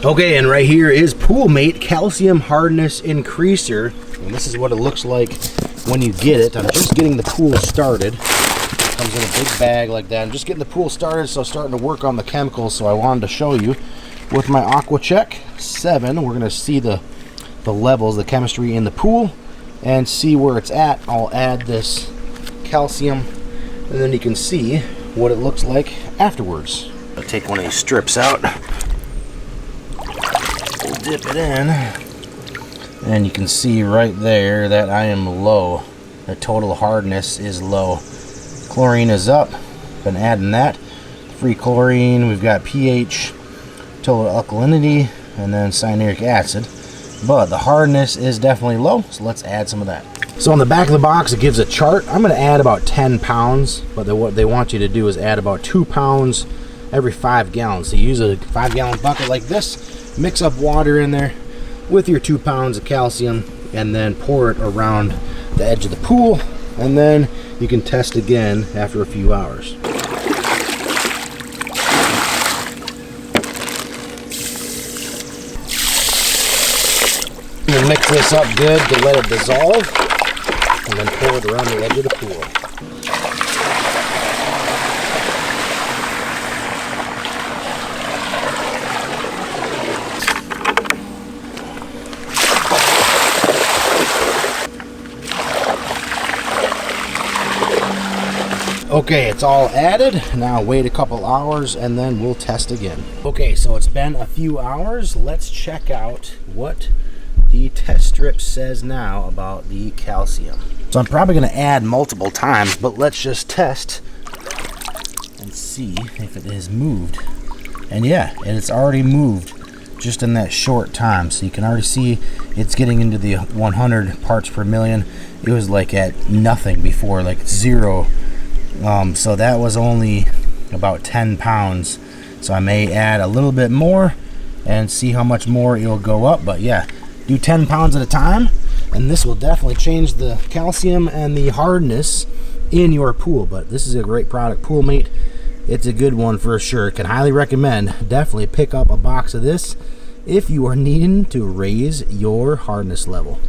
Okay, and right here is Poolmate Calcium Hardness Increaser. And this is what it looks like when you get it. I'm just getting the pool started. It comes in a big bag like that. I'm just getting the pool started, so starting to work on the chemicals. So I wanted to show you with my AquaCheck 7. We're gonna see the levels, the chemistry in the pool, and see where it's at. I'll add this calcium, and then you can see what it looks like afterwards. I'll take one of these strips out, dip it in, and you can see right there that I am low. The total hardness is low. Chlorine is up. Been adding that. Free chlorine. We've got pH, total alkalinity, and then cyanuric acid. But the hardness is definitely low, so let's add some of that. So on the back of the box, it gives a chart. I'm going to add about 10 pounds, but what they want you to do is add about 2 pounds every 5 gallons. So you use a 5-gallon bucket like this, mix up water in there with your 2 pounds of calcium, and then pour it around the edge of the pool, and then you can test again after a few hours. We'll mix this up good to let it dissolve, and then pour it around the edge of the pool. Okay, it's all added. Now wait a couple hours and then we'll test again. Okay, so it's been a few hours. Let's check out what the test strip says now about the calcium. So I'm probably going to add multiple times, but let's just test and see if it has moved. And yeah, and it's already moved just in that short time. So you can already see it's getting into the 100 parts per million. It was like at nothing before, like 0. So that was only about 10 pounds. So I may add a little bit more and see how much more it'll go up. But yeah, do 10 pounds at a time, and this will definitely change the calcium and the hardness in your pool. But this is a great product, Poolmate. It's a good one for sure. Can highly recommend. Definitely pick up a box of this if you are needing to raise your hardness level.